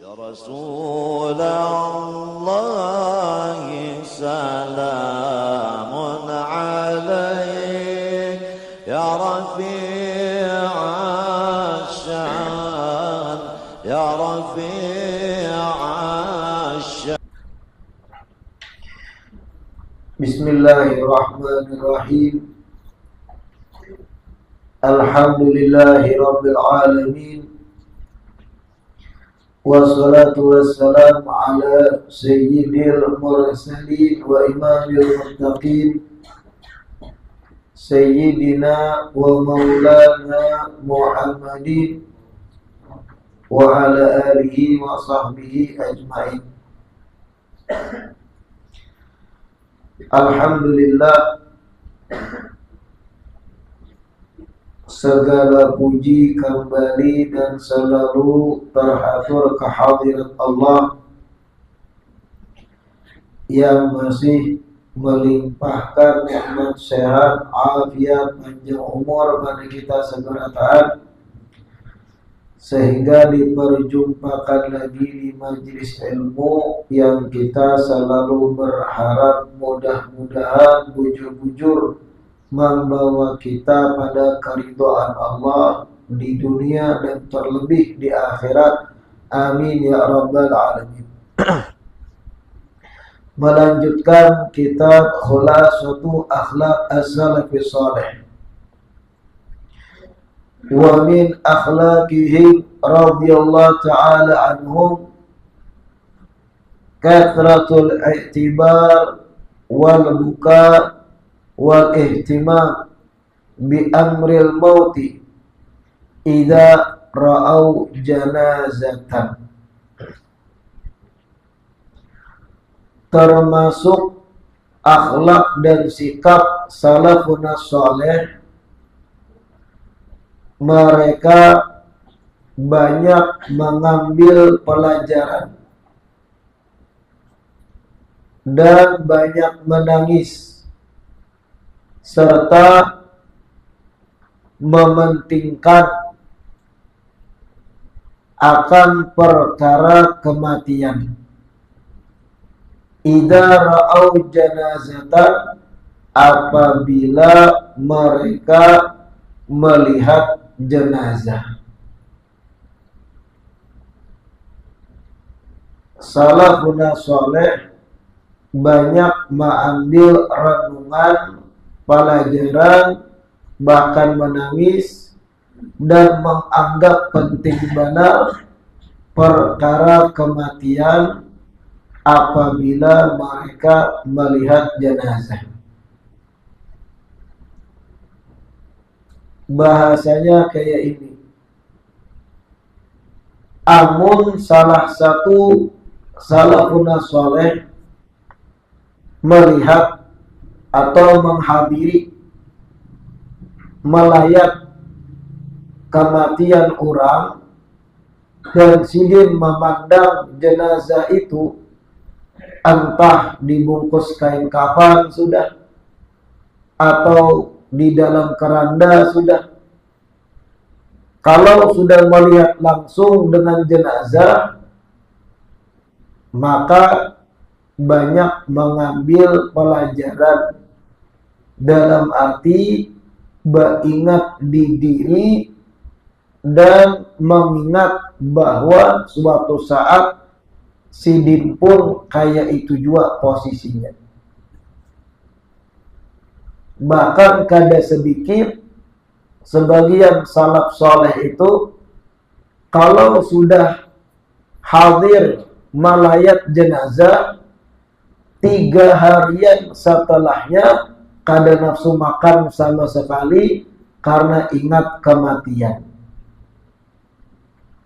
رسول الله سلام عليك يا رفيع الشان يا رفيع الشان. بسم الله الرحمن الرحيم. الحمد لله رب العالمين، والصلاة والسلام على سيد المرسلين وإمام المتقين سيدنا ومولانا محمد وعلى آله وصحبه أجمعين. Alhamdulillah, segala puji kembali dan selalu terhatur kehadirat Allah yang masih melimpahkan nikmat sehat, afiat, panjang umur pada kita segala taat, sehingga diperjumpakan lagi di majelis ilmu yang kita selalu berharap mudah-mudahan bujur-bujur membawa kita pada keridhaan Allah di dunia dan terlebih di akhirat. Amin ya rabbal alamin. Melanjutkan kitab Khulasatu Akhlaq As-Salafis Shalih. Wa min akhlaqihim radhiyallahu ta'ala anhum kathratul i'tibar wal buka wal ihtimam bi amril mauti idza ra'au janazatan. Termasuk akhlak dan sikap salafun saleh, mereka banyak mengambil pelajaran dan banyak menangis serta mementingkan akan perkara kematian. Idza ra'au janazatan, apabila mereka melihat jenazah. Salafun saleh banyak mengambil renungan, pelajaran, bahkan menangis dan menganggap penting benar perkara kematian apabila mereka melihat jenazah. Bahasanya kayak ini. Amun salah satu salafun saleh melihat atau menghadiri melayat kematian orang dan sidin memandang jenazah itu, entah dibungkus kain kafan sudah atau di dalam keranda sudah. Kalau sudah melihat langsung dengan jenazah, maka banyak mengambil pelajaran dalam arti beringat di diri dan mengingat bahwa suatu saat sidin pun kayak itu juga posisinya. Bahkan kada sedikit sebagian salaf soleh itu kalau sudah hadir melayat jenazah, 3 harian setelahnya kada nafsu makan sama sekali karena ingat kematian.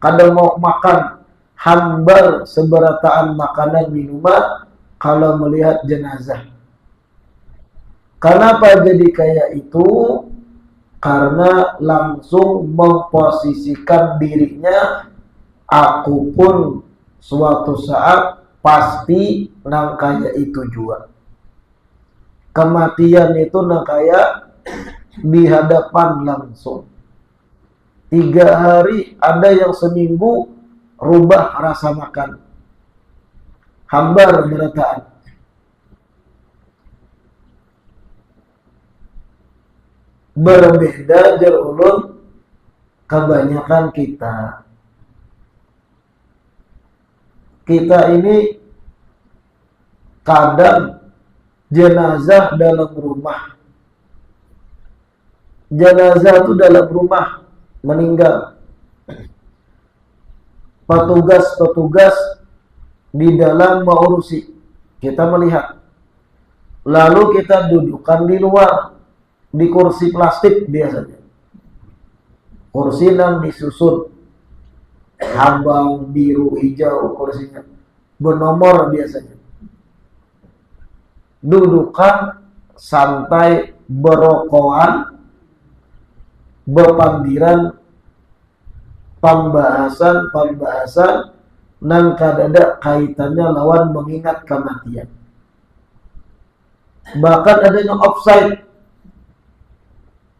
Kada mau makan, hambar seberataan makanan minuman kalau melihat jenazah. Kenapa jadi kayak itu? Karena langsung memposisikan dirinya, aku pun suatu saat pasti nang kayak itu juga. Kematian itu nang kayak di hadapan langsung. 3 hari, ada yang seminggu rubah rasa makan, hambar berataan. Berbeda jerulun kebanyakan kita. Kita ini kadang jenazah dalam rumah. Jenazah itu dalam rumah meninggal. Petugas-petugas di dalam mengurusi. Kita melihat. Lalu kita dudukkan di luar. Di kursi plastik biasanya. Kursi yang disusun. Abang, biru, hijau kursinya. Bernomor biasanya. Dudukan santai berokokan. Berpambiran pembahasan nang kadada kaitannya lawan mengingat kematian. Bahkan ada yang offside,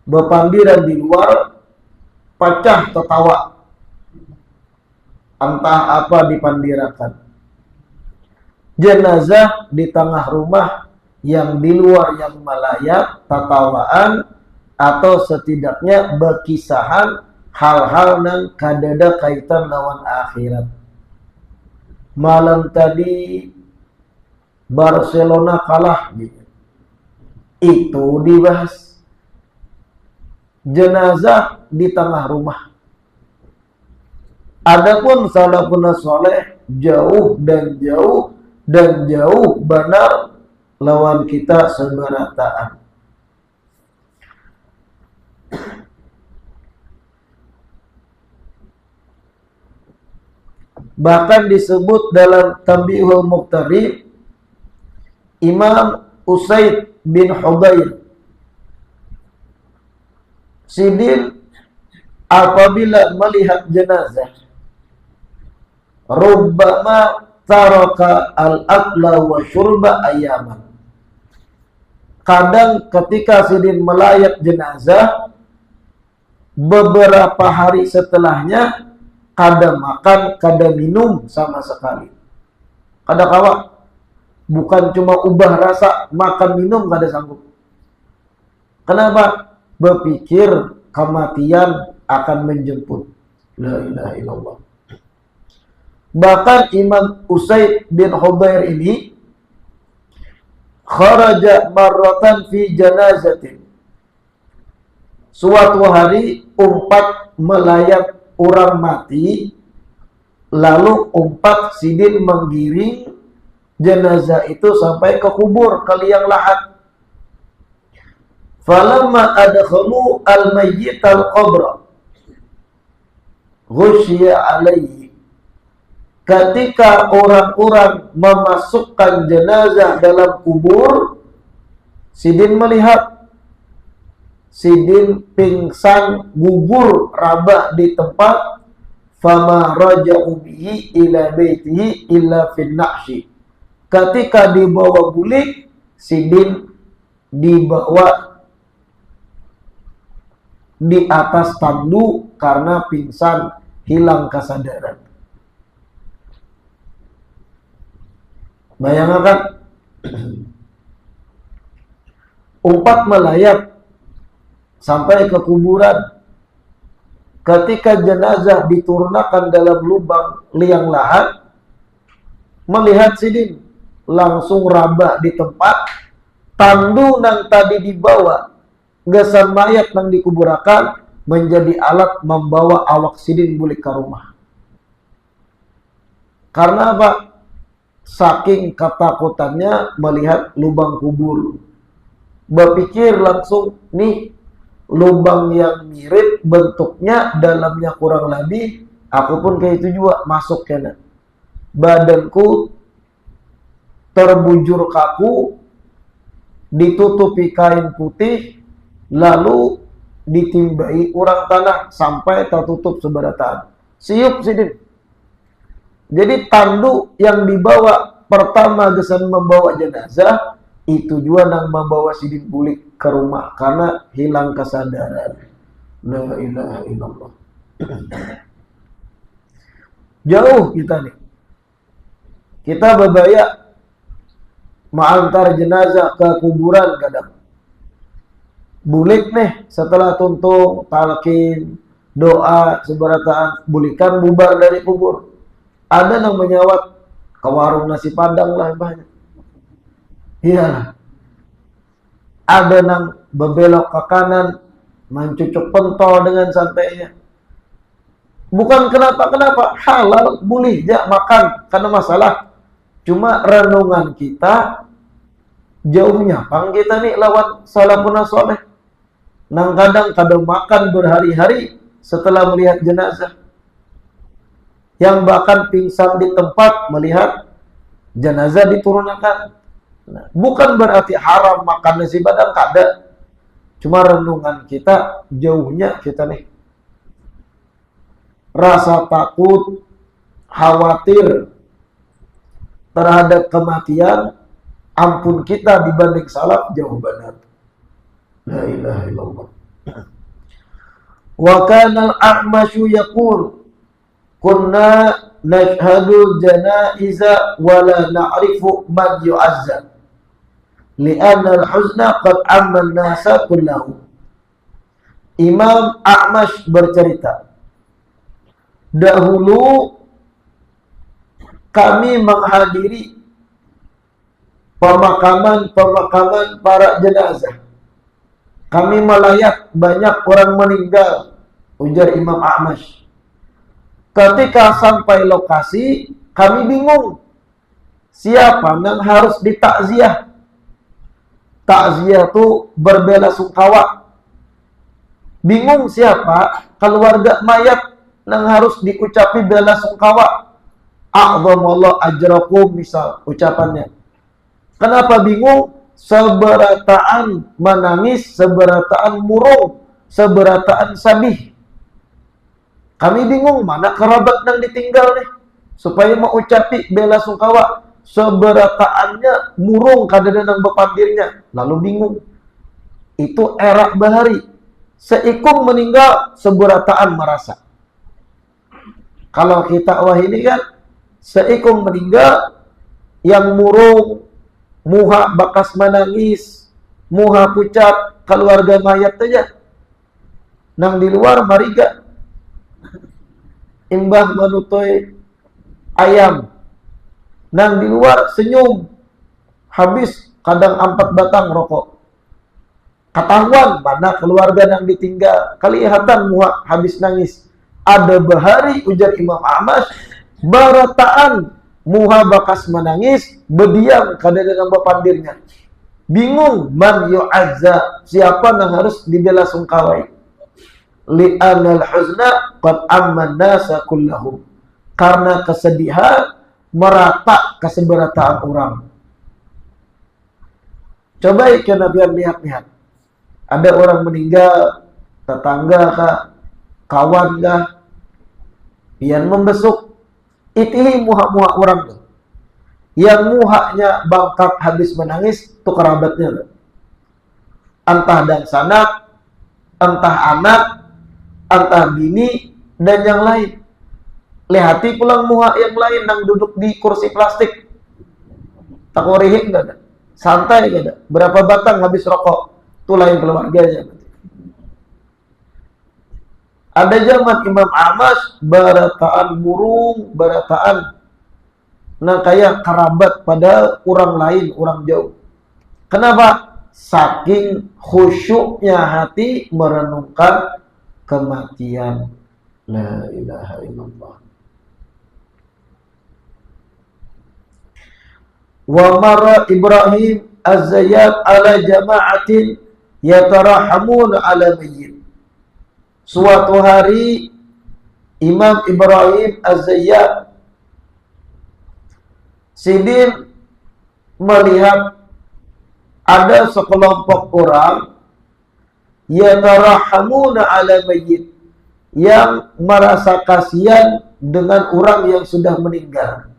berpambiran di luar, pecah tertawa, entah apa dipandirakan. Jenazah di tengah rumah, yang di luar yang melayat, tatawaan, atau setidaknya berkisahan hal-hal yang kadada kaitan lawan akhirat. Malam tadi Barcelona kalah gitu. Itu dibahas. Jenazah di tengah rumah. Adapun salafun saleh jauh benar lawan kita seberataan. Bahkan disebut dalam Tanbihul Muqtarib, Imam Usaid bin Hudayr Sidin apabila melihat jenazah, rubbama taraka al-akla wa syurba ayaman. Kadang ketika Sidin melayat jenazah, beberapa hari setelahnya kada makan, kada minum sama sekali. Kada kawa. Bukan cuma ubah rasa, makan minum kada sanggup. Kenapa? Berpikir kematian akan menjemput. La ilaha illallah. Bahkan Imam Usaid bin Hudayr ini kharaja marratan fi janazatin. Suatu hari umpat melayat orang mati, lalu umpat Sidin menggiring jenazah itu sampai ke kubur, ke liang lahat. Falamma adkhalu al-mayyit al-qabra ghusyiya alaihi. Ketika orang-orang memasukkan jenazah dalam kubur, Sidin melihat Sidin pingsan, gugur, rabah di tempat. Fama raja'u bihi ila baitihi illa fin na'syi. Ketika dibawa bulik, Sidin dibawa di atas tandu karena pingsan, hilang kesadaran. Bayangkan umpat melayat sampai ke kuburan. Ketika jenazah diturunkan dalam lubang liang lahat, melihat Sidin langsung rabah di tempat. Tandu yang tadi dibawa, gesan mayat yang dikuburakan, menjadi alat membawa awak Sidin balik ke rumah. Karena apa? Saking ketakutannya melihat lubang kubur. Berpikir langsung, nih lubang yang mirip bentuknya, dalamnya kurang lebih, aku pun kayak itu juga masuk kena. Badanku terbujur kaku, ditutupi kain putih, lalu ditimbai orang tanah sampai tertutup seberataan. Siup Sidin. Jadi tandu yang dibawa pertama gesan membawa jenazah, itu juga yang membawa Sidin bulik ke rumah karena hilang kesadaran. La ilaha illallah. Jauh kita nih. Kita berbaya mengantar jenazah ke kuburan kadang. Bulik nih setelah tuntung, talqin, doa, seberataan, bulikan bubar dari kubur. Ada yang menyawat ke warung nasi padang lah banyak. Iya. Ada yang berbelok ke kanan, mencucuk pentol dengan santainya. Bukan kenapa-kenapa, halal, boleh ya makan, karena masalah. Cuma renungan kita jauhnya pang kita nih lawan salafun saleh. Nang kadang makan berhari-hari setelah melihat jenazah. Yang bahkan pingsan di tempat melihat jenazah diturunkan. Nah, bukan berarti haram makan nasi padang, kada. Cuma renungan kita jauhnya kita nih. Rasa takut, khawatir terhadap kematian, ampun kita dibanding salaf jauh benar. La ilaha illallah. Wa kana al-A'masyu yaqul kunna nashhadu janaiza wa la na'rifu man yu'azza li'anna al-huzna qad amma an-nasa kullahu. Imam A'mash bercerita, dahulu kami menghadiri pemakaman para jenazah. Kami melayat banyak orang meninggal, ujar Imam A'mash. Ketika sampai lokasi, kami bingung siapa yang harus ditakziah. Takziah itu berbela-sungkawa. Bingung siapa keluarga mayat yang harus diucapi bela-sungkawa. A'zamallahu ajrakum misal ucapannya. Kenapa bingung? Seberataan menangis, seberataan murung, seberataan sabih. Kami bingung mana kerabat yang ditinggal nih. Supaya mau ucapi bela sungkawa. Seberataannya murung kadang-kadang bepandirnya. Lalu bingung. Itu erak bahari. Seikung meninggal, seberataan merasa. Kalau kita wah ini kan, seikung meninggal, yang murung, muha bakas menangis, muha pucat, keluarga mayat saja. Nang di luar mariga, imbah manutoy ayam. Nang di luar senyum, habis kadang 4 batang rokok. Ketahuan mana keluarga yang ditinggal, kelihatan muha habis nangis. Ada bahari, ujar Imam A'mash, barataan muha bakas menangis, berdiam kadang-kadang bepandirnya. Bingung man yu'azza, siapa yang harus dibela sungkawai. Li'anal huzna qad amman nasa kullahum. Karena kesedihan merata keseberataan orang. Coba ikan biar lihat-lihat. Ada orang meninggal, tetangga kah, kawan kah, yang membesuk. Itihi muha-muha orang tuh. Yang muhanya bangkak habis menangis, itu kerabatnya tuh. Entah dan sanak, entah anak, entah bini, dan yang lain. Lihati pulang muha yang lain yang duduk di kursi plastik. Takorihin gak ada. Santai gak ada. Berapa batang habis rokok. Itu lain keluarganya. Ada zaman Imam A'mash, barataan burung, barataan nah kayak kerabat pada orang lain, orang jauh. Kenapa? Saking khusyuknya hati merenungkan kematian. La ilaha illallah. Wa marra Ibrahim az-Zayyat ala jama'atin yatarahamuna ala mayyit. Suatu hari Imam Ibrahim az-Zayyat Sidin melihat ada sekelompok orang yatarahamuna ala mayyit, yang merasa kasihan dengan orang yang sudah meninggal.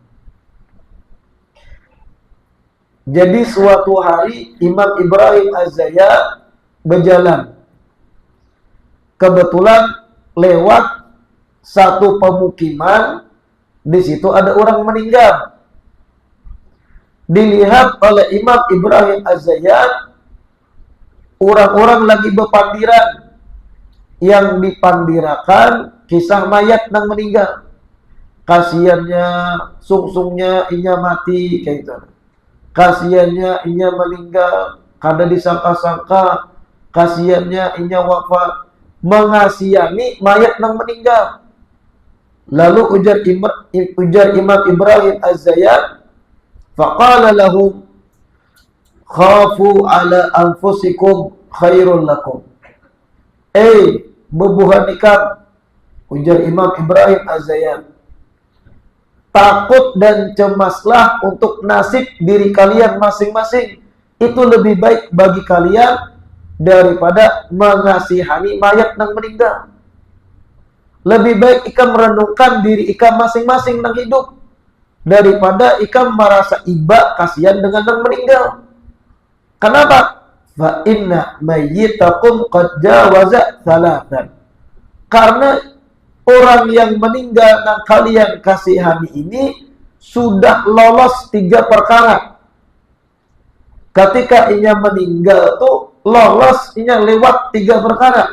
Jadi suatu hari Imam Ibrahim az-Zayyat berjalan. Kebetulan lewat satu pemukiman Di situ ada orang meninggal. Dilihat oleh Imam Ibrahim Az-Zayyat, orang-orang lagi berpandiran. Yang dipandirakan kisah mayat yang meninggal. Kasiannya, sungsungnya inya mati kayak gitu. Kasiannya inya meninggal, kada disangka-sangka. Kasiannya inya wafat. Mengasihani mayat yang meninggal. Lalu ujar Imam Ibrahim Az-Zayyat, faqala lahum khafu ala anfusikum khairun lakum. Bebuhan ikam, ujar Imam Ibrahim Az-Zayyat, takut dan cemaslah untuk nasib diri kalian masing-masing. Itu lebih baik bagi kalian daripada mengasihani mayat yang meninggal. Lebih baik ikam merenungkan diri ikam masing-masing yang hidup daripada ikam merasa iba kasihan dengan yang meninggal. Kenapa? Fa inna mayyitakum qad jawaza thalathan. Karena orang yang meninggal yang kalian kasihani ini sudah lolos 3 perkara. Ketika inya meninggal tuh lolos inya lewat 3 perkara.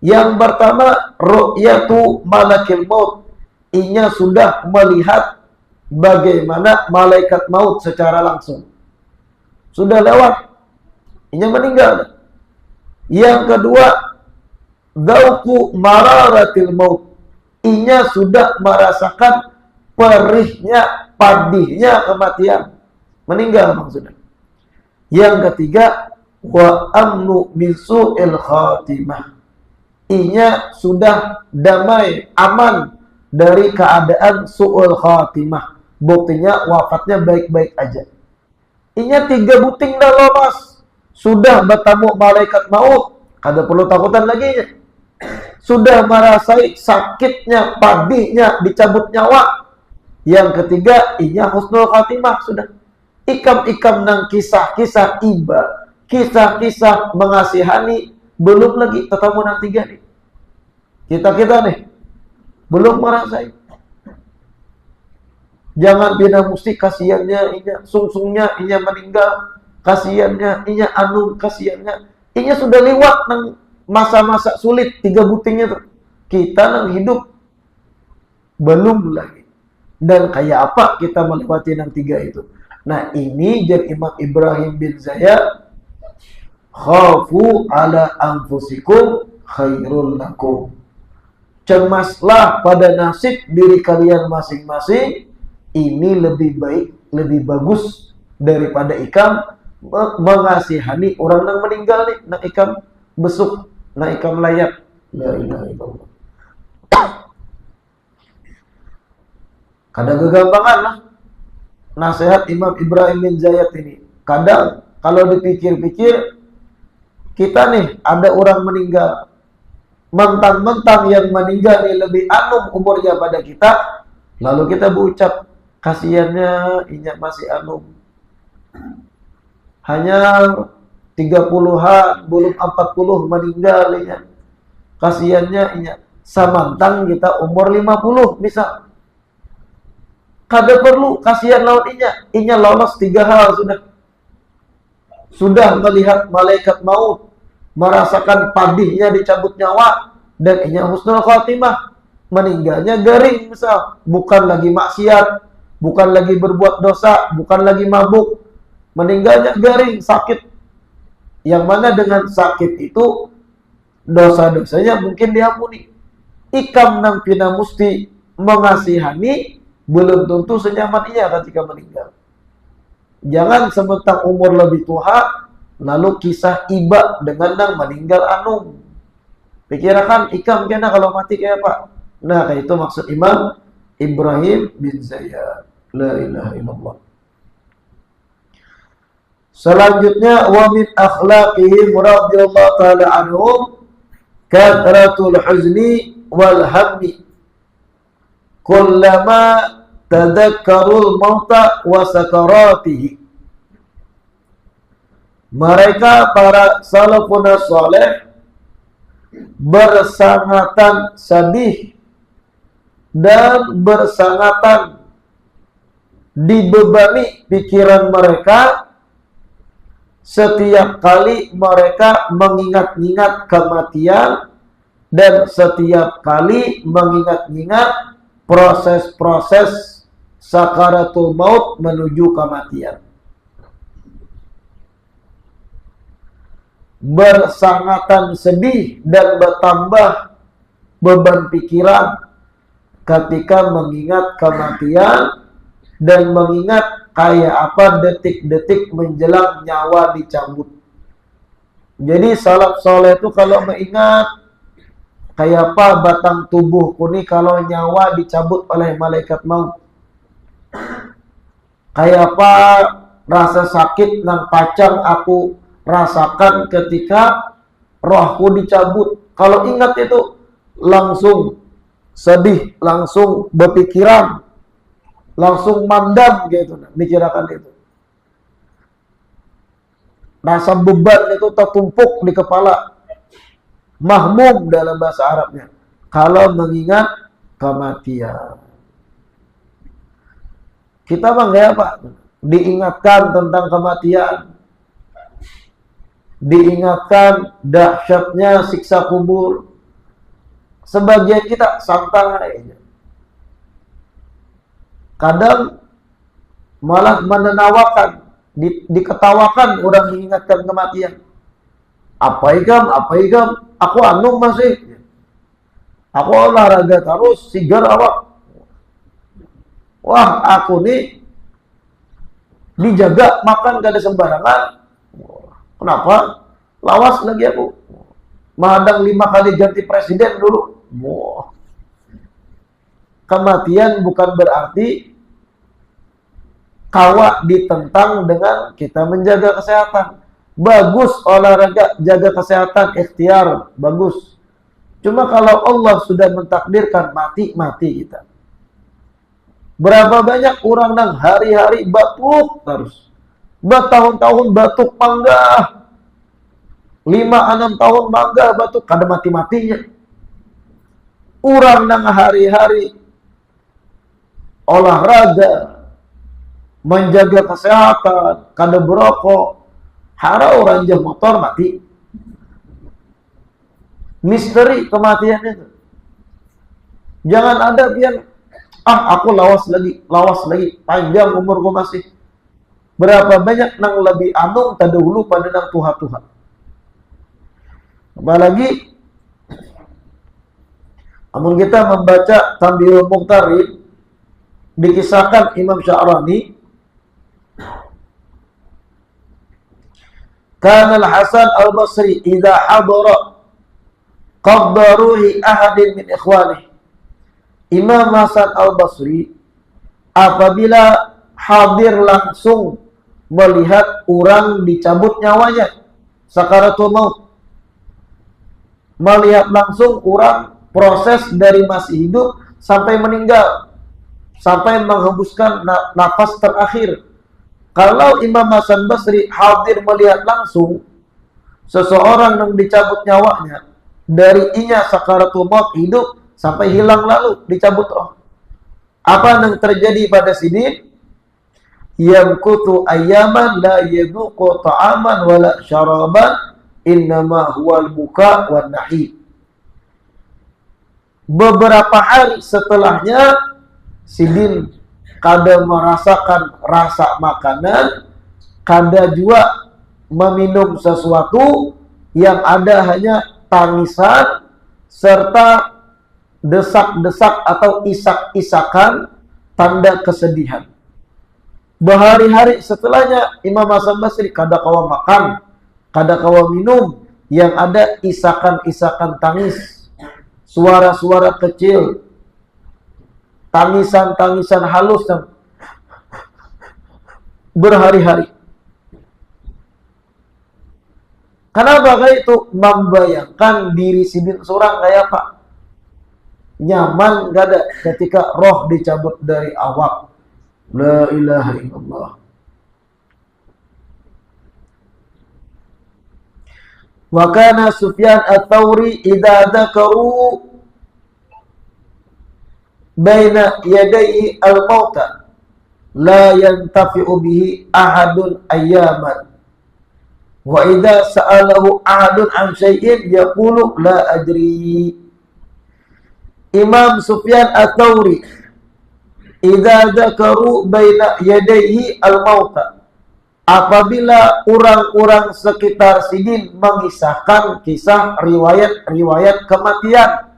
Yang pertama, ru'yatu malakil maut. Inya sudah melihat bagaimana malaikat maut secara langsung. Sudah lewat. Inya meninggal. Yang kedua, dzauqu mararatil maut. Inya sudah merasakan perihnya, padihnya kematian. Meninggal maksudnya. Yang ketiga, wa amnu min su'il khatimah. Inya sudah damai, aman dari keadaan su'ul khatimah. Buktinya wafatnya baik-baik aja. Inya 3 buting dah lolos. Sudah bertemu malaikat maut, kada perlu takutan lagi. Sudah merasai sakitnya, padihnya, dicabut nyawa. Yang ketiga, inya husnul khatimah sudah. Ikam-ikam nang kisah-kisah iba, kisah-kisah mengasihani, belum lagi ketemu nang 3 nih. Kita nih belum merasai. Jangan bina musti kasihannya inya, sungsungnya inya meninggal, kasihannya inya anu, kasihannya inya sudah lewat nang masa-masa sulit 3 butingnya tuh. Kita nang hidup belum lagi. Dan kayak apa kita melewati nang 3 itu? Nah, ini jadi Imam Ibrahim bin Zayyat, khafu ala anfusikum khairul lakum. Cemaslah pada nasib diri kalian masing-masing. Ini lebih baik, lebih bagus daripada ikam mengasihani orang yang meninggal nih, nak ikam besuk, nak ikam layak. La ilaha illallah. Kadang kegampangan lah nasihat Imam Ibrahim bin Zayyat ini. Kadang kalau dipikir-pikir, kita nih ada orang meninggal, mentang-mentang yang meninggal ini lebih anum umurnya pada kita, lalu kita berucap, kasihannya inya masih anum, hanya 30-an, belum 40 meninggal inya. Kasihannya inya, samantang kita umur 50 misal. Kada perlu kasihan lawan inya lolos 3 hal sudah. Sudah melihat malaikat maut, merasakan padihnya dicabut nyawa, dan inya husnul khatimah. Meninggalnya garing misal, bukan lagi maksiat, bukan lagi berbuat dosa, bukan lagi mabuk. Meninggalnya garing, sakit. Yang mana dengan sakit itu dosa-dosanya mungkin diampuni. Ikam nang pina musti mengasihani, belum tentu senyaman ia ketika meninggal. Jangan sementang umur lebih tua, lalu kisah iba dengan nang meninggal anum. Pikirkan ikam kena kalau mati kayak apa? Nah, kayak itu maksud Imam Ibrahim bin Zayyat. La ilaha illallah. Selanjutnya, wa min akhlaqihim radhiyallahu ta'ala anhum kathratul huzni wal hammi kullama tadakkarul mauta wa sakaratihi. Mereka para salafun saleh bersangatan sedih dan bersangatan dibebani pikiran mereka setiap kali mereka mengingat-ingat kematian dan setiap kali mengingat-ingat proses-proses sakaratul maut menuju kematian. Bersangatan sedih dan bertambah beban pikiran ketika mengingat kematian dan mengingat kayak apa detik-detik menjelang nyawa dicabut. Jadi salaf soleh itu kalau mengingat kayak apa batang tubuhku nih kalau nyawa dicabut oleh malaikat maut. Kayak apa rasa sakit dan pacang aku rasakan ketika rohku dicabut. Kalau ingat itu langsung sedih, langsung berpikiran, langsung mandam gitu, dikirakan itu. Rasa beban itu tertumpuk di kepala. Mahmum dalam bahasa Arabnya. Kalau mengingat kematian. Kita bangga apa? Diingatkan tentang kematian. Diingatkan dahsyatnya siksa kubur. Sebagian kita santai. Kadang malah menenawakan, diketawakan orang mengingatkan kematian. Apa igam? Aku anu masih. Aku olahraga terus, sigar awak. Wah, aku nih dijaga makan gak ada sembarangan. Kenapa? Lawas lagi aku. Mahadang 5 kali ganti presiden dulu. Wah. Kematian bukan berarti kawak ditentang dengan kita menjaga kesehatan. Bagus olahraga, jaga kesehatan, ikhtiar, bagus. Cuma kalau Allah sudah mentakdirkan mati kita. Berapa banyak orang yang hari-hari batuk terus. Bertahun-tahun batuk manggah. 5-6 tahun manggah batuk, kada mati-matinya. Orang yang hari-hari olahraga, menjaga kesehatan, kada berokok, hara orang jam motor mati. Misteri kematian itu. Jangan ada pian, aku lawas lagi, panjang umurku masih. Berapa banyak nang lebih anung terdahulu pada nang Tuhan. Apalagi namun kita membaca Tanbihul Muqtarid, dikisahkan Imam Sya'rani, kana Al-Hasan Al-Basri idza hadara qabda ruhi ahadin min ikhwanihi. Imam Hasan Al-Basri apabila hadir langsung melihat orang dicabut nyawanya, sakaratul maut, melihat langsung orang proses dari masih hidup sampai meninggal, sampai menghembuskan nafas terakhir. Kalau Imam Hasan Basri hadir melihat langsung seseorang yang dicabut nyawanya, dari inya sakaratul maut hidup sampai hilang lalu dicabut roh, apa yang terjadi pada sini? Yamkutu ayyaman la yadhuqu ta'aman wala syaraban innama huwal buka wan nahi. Beberapa hari setelahnya sidin kada merasakan rasa makanan, kada juga meminum sesuatu, yang ada hanya tangisan serta desak-desak atau isak-isakan tanda kesedihan. Berhari-hari setelahnya Imam Hasan Basri kada kawa makan, kada kawa minum, yang ada isakan-isakan tangis, suara-suara kecil, tangisan-tangisan halus dan berhari-hari. Kenapa kayak itu? Membayangkan diri sidin seorang kayak apa? Nyaman gak ada ketika roh dicabut dari awak. La ilaha illallah. Wa kana Sufyan Ats-Tsauri idza dzakaru baina yadayhi al-mauta la yantafi'u bihi ahadun ayyaman wa idza sa'alahu ahadun an syai'in yaqulu la adri. Imam Sufyan Ats-Tsauri, idza dzakaru baina yadayhi al-mauta, apabila orang-orang sekitar Sidin mengisahkan kisah riwayat-riwayat kematian,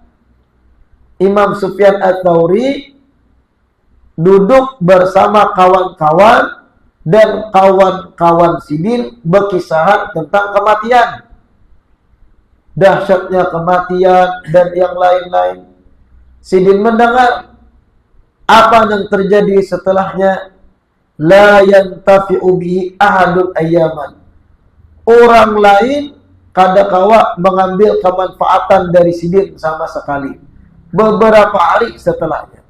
Imam Sufyan Ats-Tsauri duduk bersama kawan-kawan dan kawan-kawan Sidin berkisahan tentang kematian, dahsyatnya kematian dan yang lain-lain. Sidin mendengar apa yang terjadi setelahnya. La yantafi'u bihi ahadun ayyaman. Orang lain kadakawa mengambil kemanfaatan dari Sidin sama sekali beberapa hari setelahnya.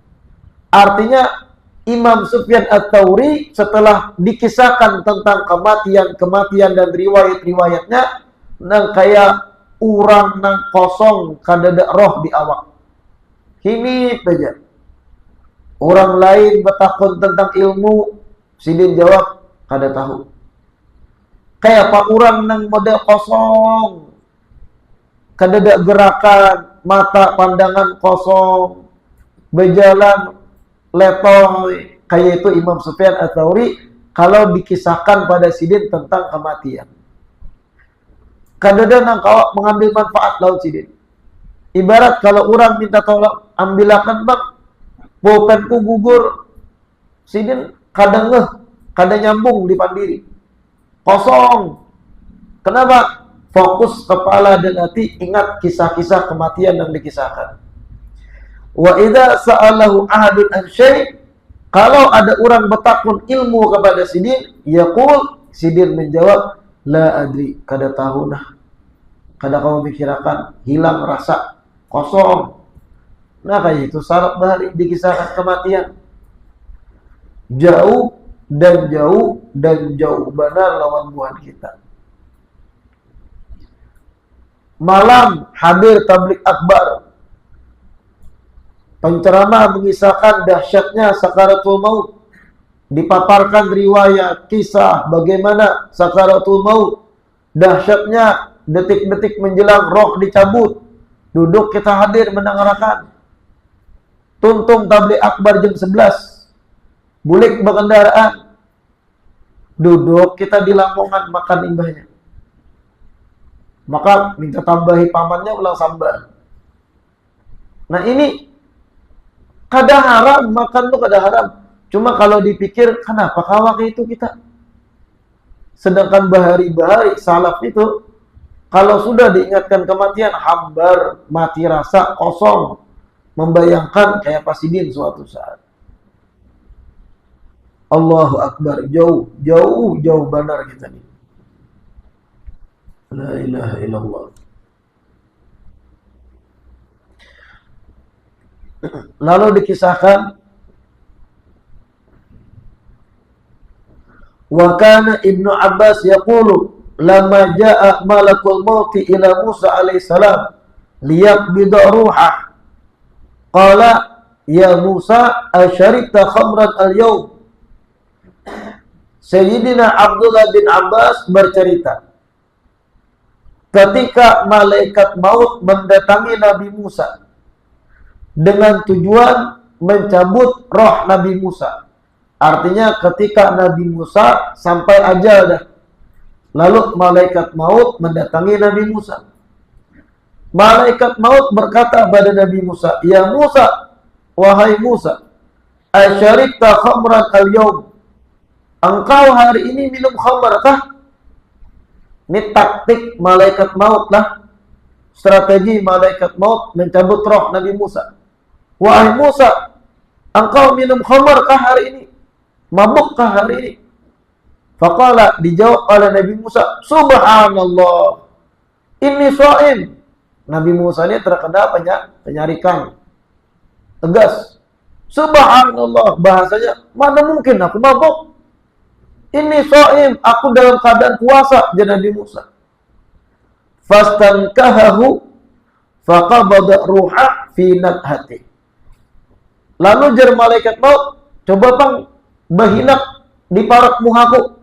Artinya Imam Sufyan Ats-Tsauri setelah dikisahkan tentang kematian dan riwayat-riwayatnya, nang kayak urang nang kosong kadada roh di awak. Ini saja. Orang lain bertakun tentang ilmu, Sidin jawab kada tahu. Kayak apa urang nang model kosong, kadada gerakan, mata pandangan kosong, berjalan letoy, kayak itu Imam Sufyan Ats-Tsauri kalau dikisahkan pada Sidin tentang kematian. Kadada nang kau mengambil manfaat laut Sidin. Ibarat kalau orang minta tolong, ambilakan bang, pulpenku gugur. Sidin kadang kadang nyambung di pandiri. Kosong. Kenapa? Fokus kepala dan hati ingat kisah-kisah kematian yang dikisahkan. Wa idza sa'alahu ahadun an syai', kalau ada orang bertakun ilmu kepada Sidin, yaqul, Sidin menjawab, la adri, kada tahu nah. Kada kamu pikirakan, hilang rasa, kosong. Nah kayak itu syarat bahari dikisahkan kematian. Jauh dan jauh benar lawan Tuhan kita. Malam hadir tablik akbar, penceramah mengisahkan dahsyatnya sakaratul maut, dipaparkan riwayat kisah bagaimana sakaratul maut, dahsyatnya detik-detik menjelang roh dicabut. Duduk kita hadir mendengarkan. Tuntung tablik akbar jam 11, bulik berkendaraan, duduk kita di Lamongan makan imbahnya. Maka minta tambahi pamannya ulang sambal. Nah ini kada haram, makan tuh kada haram. Cuma kalau dipikir, kenapa kawak itu kita? Sedangkan bahari-bahari salaf itu, kalau sudah diingatkan kematian, hambar, mati rasa, kosong. Membayangkan kayak Sidin suatu saat. Allahu Akbar, jauh benar kita nih. La ilaha illallah. Lalu dikisahkan, wa kana Ibnu Abbas yaqulu lamma jaa malakul maut ila Musa alaihi salam liyaqbida ruhah, qala ya Musa asharibta khamran al-yawm. Sayyidina Abdullah bin Abbas bercerita, ketika malaikat maut mendatangi Nabi Musa dengan tujuan mencabut roh Nabi Musa. Artinya ketika Nabi Musa sampai ajal dah, lalu malaikat maut mendatangi Nabi Musa. Malaikat maut berkata pada Nabi Musa, ya Musa, wahai Musa, asyaribta khamran al-yawm, engkau hari ini minum khamar kah? Ini taktik malaikat maut lah. Strategi malaikat maut mencabut roh Nabi Musa. Wahai Musa, engkau minum khamar kah hari ini? Mabuk kah hari ini? Faqala, dijawab oleh Nabi Musa, subhanallah, inni sha'im. Nabi Musa ini terkena penyarikan. Tegas. Subhanallah, bahasanya, mana mungkin aku mabuk? Ini sha'im, aku dalam keadaan puasa, jadi Nabi Musa. Fastankahahu faqabada ruha fi nadhati. Lalu jar malaikat maut, coba bang bahinak di parak muhaku.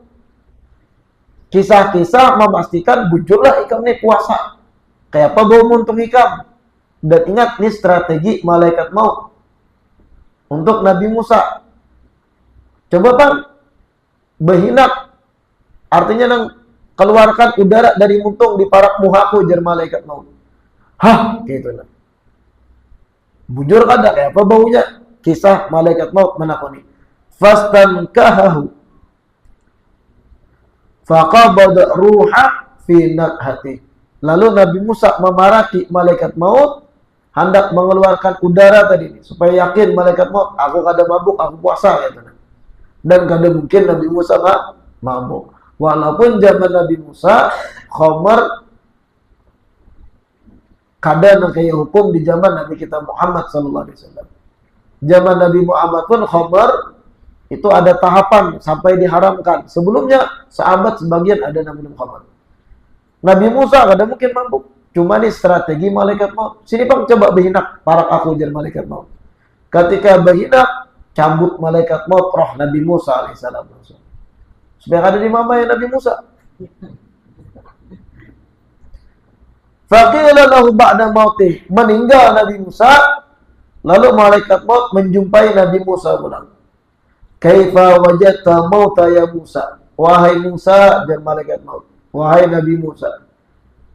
Kisah-kisah memastikan bujurlah ikam ini puasa. Kayak apa bau muntung ikam. Dan ingat, ini strategi malaikat maut untuk Nabi Musa. Coba bang bahinak, artinya nang keluarkan udara dari muntung di parak muhaku, jar malaikat maut. Hah, gitu lah. Bujur kada kayak apa baunya? Kisah malaikat maut menakoni. Fastankahahu faqabada ruha fi nakhati. Lalu Nabi Musa memaraki malaikat maut hendak mengeluarkan udara tadi supaya yakin malaikat maut, aku kada mabuk, aku puasa gitu. Dan kada mungkin Nabi Musa mabuk. Walaupun zaman Nabi Musa khamar kada kayak hukum di zaman Nabi kita Muhammad sallallahu alaihi wasallam. Zaman Nabi Muhammad pun khamar itu ada tahapan sampai diharamkan. Sebelumnya sahabat sebagian ada yang minum khamar. Nabi Musa kada mungkin mabuk. Cuma ini strategi malaikat maut. Sini bang coba berhinak parak aku jar malaikat maut. Ketika berhinak, cabut malaikat maut roh Nabi Musa alaihissalam. Supaya ada di mama ya Nabi Musa. Faqila lahu ba'da mautih. Meninggal Nabi Musa. Lalu malaikat maut menjumpai Nabi Musa pulang. Kaifa wajadta mauta ya Musa? Wahai Musa, dan malaikat maut. Wahai Nabi Musa,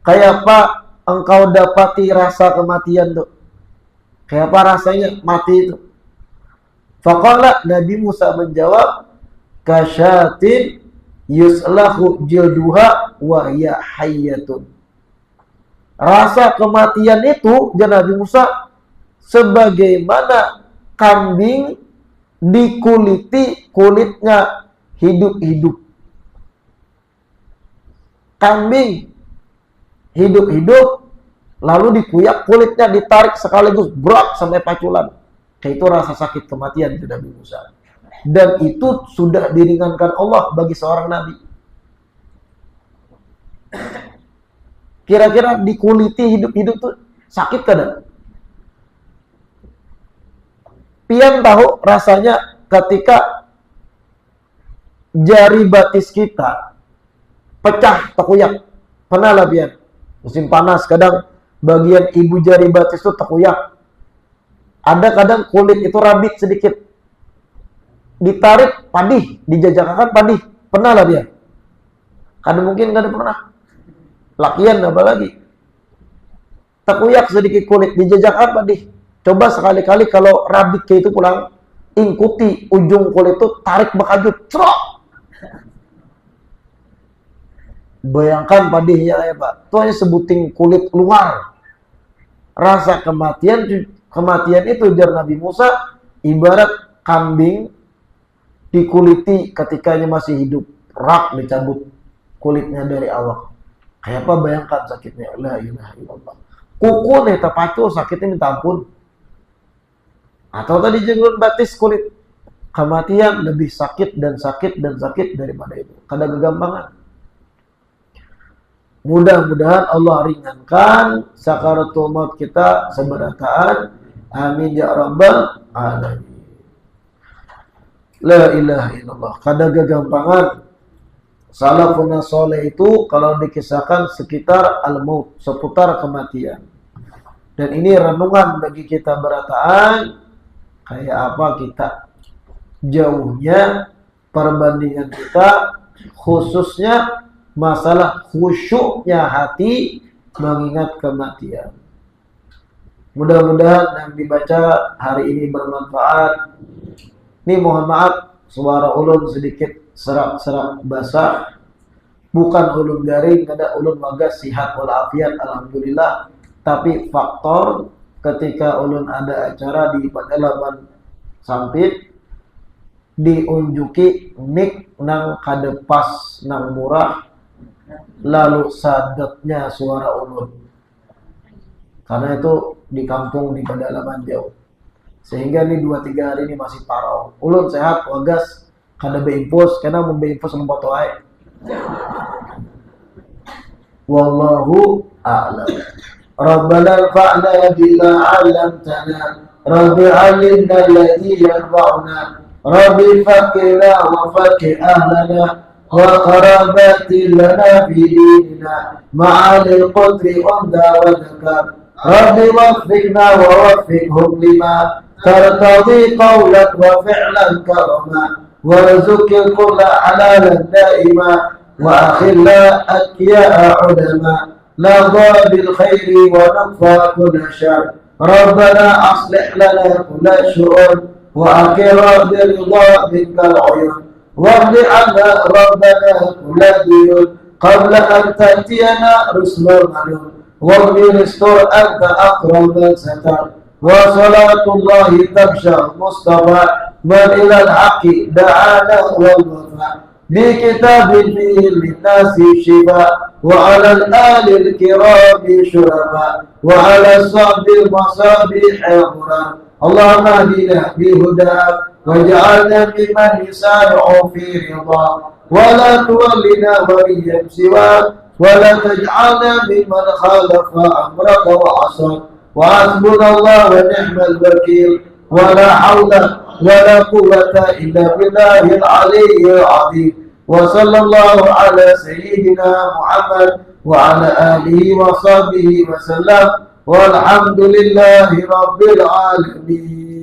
kayak apa engkau dapati rasa kematian tuh? Kayak apa rasanya mati itu? Faqala, Nabi Musa menjawab, kasyatin yuslahu jilduha wa hiya hayyatun. Rasa kematian itu, dan Nabi Musa, sebagaimana kambing dikuliti kulitnya hidup-hidup. Kambing hidup-hidup lalu dikuyak kulitnya, ditarik sekaligus berat sampai paculan. Kayak itu rasa sakit kematian itu Nabi Musa. Dan itu sudah diringankan Allah bagi seorang nabi. Kira-kira dikuliti hidup-hidup tuh sakit kada? Pian tahu rasanya ketika jari batis kita pecah tekuyak. Pernah lah pian. Musim panas kadang bagian ibu jari batis itu tekuyak. Ada kadang kulit itu rabit sedikit. Ditarik padih, dijajakan padih. Pernah lah pian. Kadang mungkin kada pernah. Lakian apalagi. Tekuyak sedikit kulit, dijajakan padih. Coba sekali-kali kalau rabit kayak itu pulang, ikuti ujung kulit itu, tarik bekajut, cerok. Bayangkan padihnya ya Pak, itu hanya sebuting kulit luar. Rasa kematian itu jar Nabi Musa ibarat kambing dikuliti ketikanya masih hidup, rak dicabut kulitnya dari awak. Kayak apa bayangkan sakitnya? La ilaha illallah. Kuku nih terpacu sakitnya minta ampun. Atau tadi jenggot batis kulit. Kematian lebih sakit dan sakit dan sakit daripada itu. Kada kegampangan. Mudah-mudahan Allah ringankan sakaratul maut kita seberataan. Amin ya rabbal alamin. La ilaha illallah. Kada kegampangan. Salafun soleh itu kalau dikisahkan sekitar al-maut, seputar kematian. Dan ini renungan bagi kita berataan. Kayak apa kita jauhnya perbandingan kita, khususnya masalah khusyuknya hati mengingat kematian. Mudah-mudahan yang dibaca hari ini bermanfaat. Ini mohon maaf suara ulun sedikit serak-serak basah. Bukan ulun garing, ada ulun magas sihat walafiat alhamdulillah. Tapi faktor ketika ulun ada acara di pedalaman sampit diunjuki mik nang kadepas nang murah lalu sadatnya suara ulun karena itu di kampung di pedalaman jauh sehingga ini 2-3 hari ini masih parau. Ulun sehat wagas kada beimpus karena mau beimpus lempoto ae. Wallahu a'lam. Rabbana fa'na bila 'allamtana رب علمنا الذي ينفعنا رب فقنا وفقه أهلنا وقرابات لنا في ديننا مع القدر أمدى وذكر رب وفقنا ووفقهم لما ترتضي قولا وفعلا كرما وارزق الكل حلالا دائما وأخلا أكياء علما نرضى بالخير ونكفى كل شر ربنا أصلح لنا كل شؤون وأقر برضا منك العيون واغفر عنا ربنا كل ديون قبل أن تأتينا رسل المنون واغفر استر أنت أقرب من ستر وصلاة الله تغشى المصطفى من إلى الحق دعانا والوفاء بكتاب فيه للناس شفاء وعلى الآل الكرام شرفاء وعلى الصحب المصابيح غرام اللهم اهدنا بهداك واجعلنا ممن يسارع في رضاك ولا تولنا وليا سواك ولا تجعلنا ممن خالف أمرك وعصاك وحسبنا الله ونعم الوكيل ولا حول ولا قوة إلا بالله العلي العظيم وصلى الله على سيدنا محمد وعلى آله وصحبه وسلم والحمد لله رب العالمين.